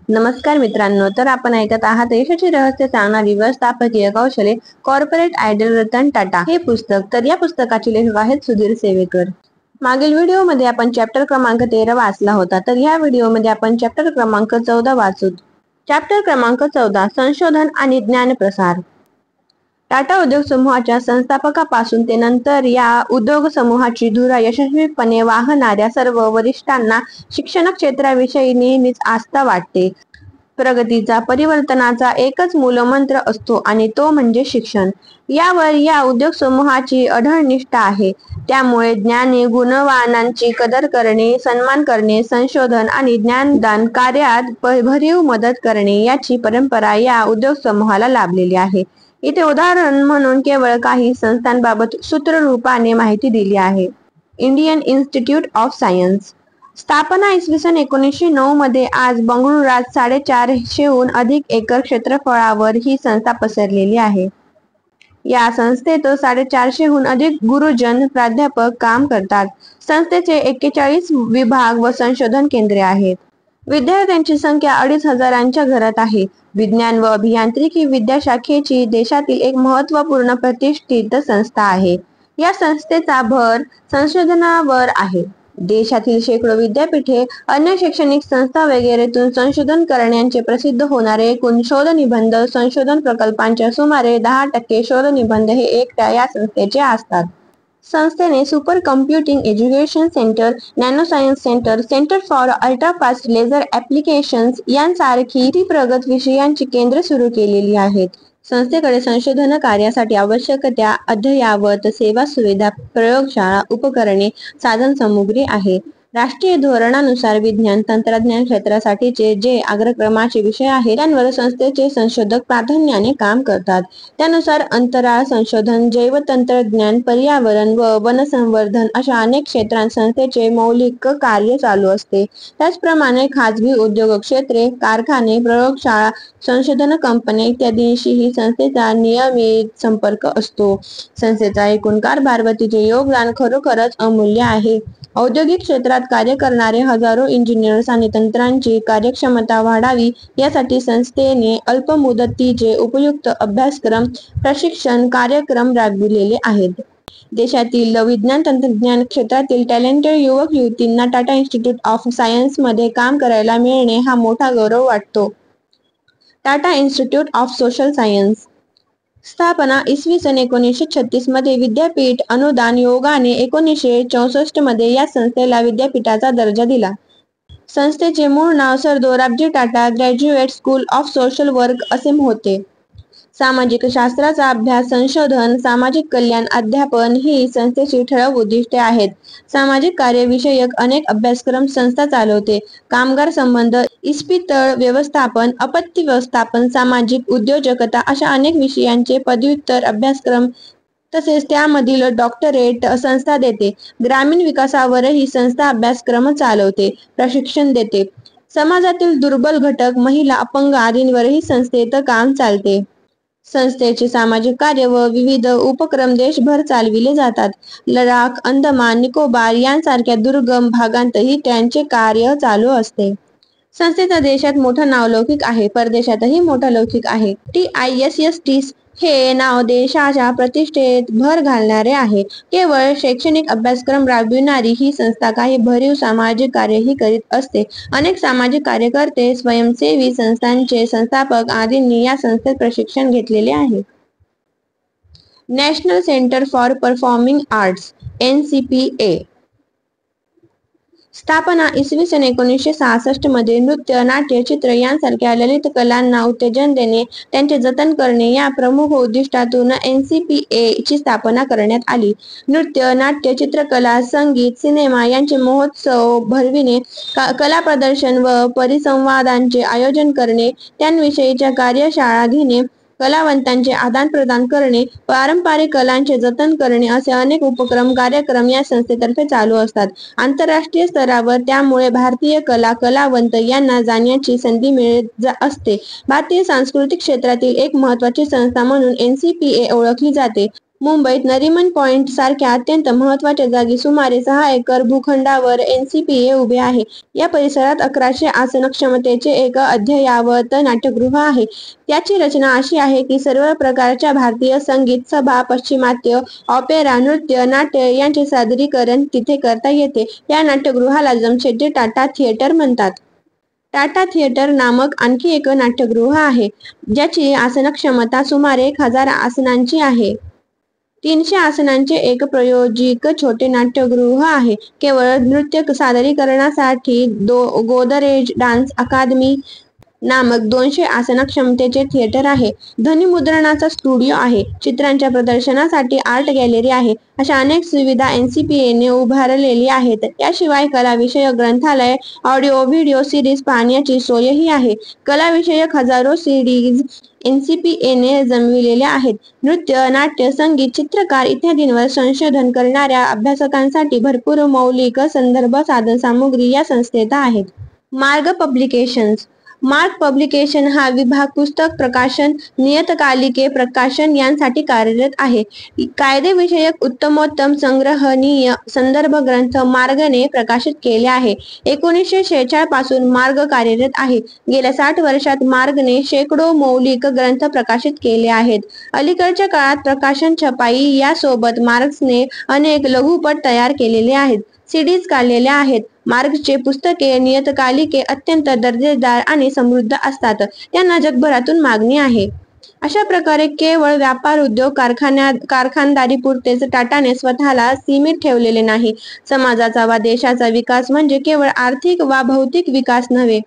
नमस्कार मित्रांनो, तर आपण ऐकत आहात यशाची रहस्य सांगणारी व्यवस्थापकीय कौशल्ये कॉर्पोरेट आयडल रतन टाटा हे पुस्तक. तर या पुस्तकाचे लेखक आहेत सुधीर सेवेकर. मागील व्हिडिओमध्ये आपण चॅप्टर क्रमांक 13 वाचला होता, तर या व्हिडिओमध्ये आपण चॅप्टर क्रमांक 14 वाचू. चॅप्टर क्रमांक 14 संशोधन आणि ज्ञान प्रसार. टाटा उद्योग समूहाच्या संस्थापकापासून ते नंतर या उद्योग समूहाची धुरा यशस्वीपणे वाहणाऱ्या सर्व वरिष्ठांना शिक्षण क्षेत्राविषयी नेहमीच आस्था वाटते. प्रगतीचा परिवर्तनाचा एकच मूलमंत्र असतो आणि तो म्हणजे शिक्षण. यावर या उद्योग समूहाची अढळ निष्ठा आहे. त्यामुळे ज्ञानी गुणवानांची कदर करणे, सन्मान करणे, संशोधन आणि ज्ञानदान कार्यात भरीव मदत करणे याची परंपरा या उद्योग समूहाला लाभलेली आहे. इथे उदाहरण म्हणून केवळ काही संस्थांबाबत सूत्ररूपाने माहिती दिली आहे. इंडियन इन्स्टिट्यूट ऑफ सायन्स स्थापना इसवी सन 1909 मध्ये. आज बंगळुरात 450हून अधिक एकर क्षेत्रफळावर ही संस्था पसरलेली आहे. या संस्थेत 450हून अधिक गुरुजन प्राध्यापक काम करतात. संस्थेचे 41 विभाग व संशोधन केंद्रे आहेत. विद्यार्थ्यांची संख्या 2500च्या घरात आहे. विज्ञान व अभियांत्रिकी विद्याशाखेची देशातील एक महत्त्वपूर्ण प्रतिष्ठित संस्था आहे. या संस्थेचा भर संशोधनावर आहे. देशातील शेकडो विद्यापीठे, अन्य शैक्षणिक संस्था वगैरेतून संशोधन करण्याचे प्रसिद्ध होणारे एकूण शोधनिबंध संशोधन प्रकल्पांच्या सुमारे 10% शोधनिबंध हे एकट्या या संस्थेचे असतात. संस्थेने super computing education centre, nano science centre, centre for ultrafast laser applications यांसारखी प्रगत विषयांची केंद्रे सुरू केलेली आहेत. संस्थेकडे संशोधन कार्यासाठी आवश्यक त्या अद्ययावत सेवा सुविधा, प्रयोगशाळा, उपकरणे, साधनसामुग्री आहे. राष्ट्रीय धोरणानुसार विज्ञान तंत्रज्ञान क्षेत्रासाठीचे जे अग्रक्रमाचे विषय आहेत त्यांवर संस्थेचे संशोधक प्राधान्याने काम करतात. त्यानुसार अंतराळ संशोधन, जैवतंत्रज्ञान, पर्यावरण व वनसंवर्धन अशा अनेक क्षेत्रांत संस्थेचे मौलिक कार्य चालू असते. त्याचप्रमाणे खाजगी उद्योग क्षेत्रे, कारखाने, प्रयोगशाळा, संशोधन कंपन्या इत्यादींशीही संस्थेचा नियमित संपर्क असतो. संस्थेचा एकूण कारभार व तिचे योगदान खरोखरच अमूल्य आहे. औद्योगिक क्षेत्रात कार्य करणारे हजारो इंजिनियर्स आणि तंत्रांची कार्यक्षमता वाढावी यासाठी संस्थेने अल्पमुदतीचे उपयुक्त अभ्यासक्रम, प्रशिक्षण कार्यक्रम राबविलेले आहेत. देशातील विज्ञान तंत्रज्ञान क्षेत्रातील टॅलेंटेड युवक युवतींना टाटा इन्स्टिट्यूट ऑफ सायन्समध्ये काम करायला मिळणे हा मोठा गौरव वाटतो. Tata institute of social science स्थापना इसवी सन 1936 मध्ये. विद्यापीठ अनुदान आयोगाने 1964 मध्ये या संस्थेला विद्यापीठाचा दर्जा दिला. संस्थेचे मूळ नाव sir Dorabji Tata graduate school of social work असे होते. सामाजिक शास्त्राचा अभ्यास, संशोधन, सामाजिक कल्याण, अध्यापन ही संस्थेची ठळक उद्दिष्टे आहेत. सामाजिक कार्य विषयक अनेक अभ्यासक्रम संस्था चालवते. कामगार संबंध, इस्पितळ व्यवस्थापन, आपत्ती व्यवस्थापन, सामाजिक उद्योजकता अशा अनेक विषयांचे पदव्युत्तर अभ्यासक्रम तसेच त्यामधील डॉक्टरेट संस्था देते. ग्रामीण विकासावरही संस्था अभ्यासक्रम चालवते, प्रशिक्षण देते. समाजातील दुर्बल घटक, महिला, अपंग आदींवरही संस्थेत काम चालते. संस्थेचे सामाजिक कार्य व विविध उपक्रम देशभर चालविले जातात. लडाख, अंदमान निकोबार यांसारख्या दुर्गम भागांतही त्यांचे कार्य चालू असते. संस्थेचा देशात मोठा नावलौकिक आहे, परदेशातही मोठा लौकिक आहे. TISST हे नाव देशाच्या प्रतिष्ठेत भर घालणारे आहे. केवळ शैक्षणिक अभ्यासक्रम राबविणारी ही संस्था काही भरीव सामाजिक कार्यही करीत असते. अनेक सामाजिक कार्यकर्ते, स्वयंसेवी संस्थांचे संस्थापक आदींनी या संस्थेत प्रशिक्षण घेतलेले आहे. National centre for performing arts NCPA स्थापना इसवी सन 1966 मध्ये. नृत्य, नाट्य, चित्र यांसारख्या ललित कलांना उत्तेजन देणे, त्यांचे जतन करणे या प्रमुख उद्दिष्टातून NCPA ची स्थापना करण्यात आली. नृत्य, नाट्य, चित्रकला, संगीत, सिनेमा यांचे महोत्सव भरविणे, कला प्रदर्शन व परिसंवादांचे आयोजन करणे, त्यांविषयीच्या कार्यशाळा घेणे, कलावंतांचे आदानप्रदान करणे, पारंपरिक कलांचे जतन करणे असे अनेक उपक्रम कार्यक्रम या संस्थेतर्फे चालू असतात. आंतरराष्ट्रीय स्तरावर त्यामुळे भारतीय कलावंत यांना जाण्याची संधी मिळत असते. भारतीय सांस्कृतिक क्षेत्रातील एक महत्त्वाची संस्था म्हणून NCPA ओळखली जाते. मुंबईत नरिमन पॉइंट सारख्या अत्यंत महत्त्वाच्या जागी सुमारे 6 एकर भूखंडावर NCPA उभे आहे. या परिसरात 1100 आसन क्षमतेचे एक अद्ययावत नाट्यगृह आहे. त्याची रचना अशी आहे की सर्व प्रकारच्या भारतीय संगीत, सभा, पाश्चिमात्य, ऑपेरा, नृत्य, नाट्य यांचे सादरीकरण तिथे करता येते. या नाट्यगृहाला जमशेदजी टाटा थिएटर म्हणतात. टाटा थिएटर नामक आणखी एक नाट्यगृह आहे, ज्याची आसन क्षमता सुमारे 1000 आसनांची आहे. 300 आसनांचे एक प्रायोजिक छोटे नाट्यगृह आहे. केवळ नृत्य सादरीकरणासाठी गोदरेज डान्स अकादमी नामक 200 आसन क्षमतेचे थिएटर आहे. ध्वनिमुद्रणाचा स्टुडिओ आहे. चित्रांच्या प्रदर्शनासाठी आर्ट गॅलरी आहे. अशा अनेक सुविधा NCPAने उभारलेली आहेत. याशिवाय कलाविषयक ग्रंथालय, ऑडिओ व्हिडिओ सिरीज पाहण्याची सोयही आहे. कलाविषयक हजारो सीडीज NCPAने जमविलेल्या आहेत. नृत्य, नाट्य, संगीत, चित्रकार इत्यादींवर संशोधन करणाऱ्या अभ्यासकांसाठी भरपूर मौलिक संदर्भ साधनसामुग्री या संस्थेत आहेत. मार्ग पब्लिकेशन्स. मार्ग पब्लिकेशन हा विभाग पुस्तक प्रकाशन, नियतकालिके प्रकाशन यांसाठी कार्यरत आहे. कायदेविषयक उत्तमोत्तम संग्रहणीय संदर्भ ग्रंथ मार्गने प्रकाशित केले आहे. 1946 पासून मार्ग कार्यरत आहे. गेल्या 60 वर्षात मार्गने शेकडो मौलिक ग्रंथ प्रकाशित केले आहेत. अलीकडच्या काळात प्रकाशन, छपाई यासोबत मार्गने अनेक लघुपट तयार केलेले आहेत. सीडीज काढलेल्या आहेत. मार्गचे पुस्तके, नियतकालिके अत्यंत दर्जेदार आणि समृद्ध असतात. त्यांना जगभरातून मागणी आहे. अशा प्रकारे केवळ व्यापार, उद्योग, कारखानदारीपुरतेच टाटाने स्वतःला सीमित ठेवलेले नाही. समाजाचा वा देशाचा विकास म्हणजे केवळ आर्थिक वा भौतिक विकास नव्हे.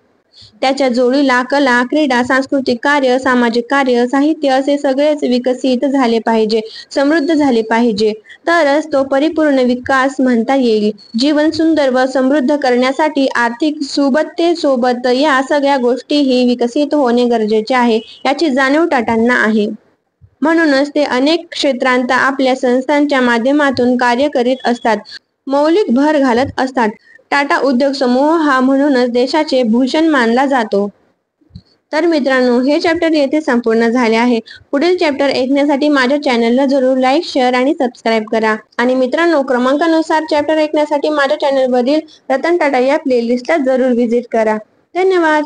त्याच्या जोडीला कला, क्रीडा, सांस्कृतिक कार्य, सामाजिक कार्य, साहित्य असे सगळेच विकसित झाले पाहिजे, समृद्ध झाले पाहिजे. तरच तो परिपूर्ण विकास म्हणता येईल. जीवन सुंदर व समृद्ध करण्यासाठी आर्थिक सुबत्तेसोबत या सगळ्या गोष्टीही विकसित होणे गरजेचे आहे, याची जाणीव टाटांना आहे. म्हणूनच ते अनेक क्षेत्रांत आपल्या संस्थांच्या माध्यमातून कार्य करीत असतात, मौलिक भर घालत असतात. टाटा उद्योग समूह हा म्हणूनच देशाचे भूषण मानला जातो. तर मित्रांनो, हे चॅप्टर येथे संपूर्ण झाले आहे. पुढील चॅप्टर ऐकण्यासाठी माझ्या चॅनलला जरूर लाईक, शेअर आणि सबस्क्राईब करा. आणि मित्रांनो, क्रमांकानुसार चॅप्टर ऐकण्यासाठी माझ्या चॅनलवरील रतन टाटा या प्लेलिस्टला जरूर व्हिजिट करा. धन्यवाद.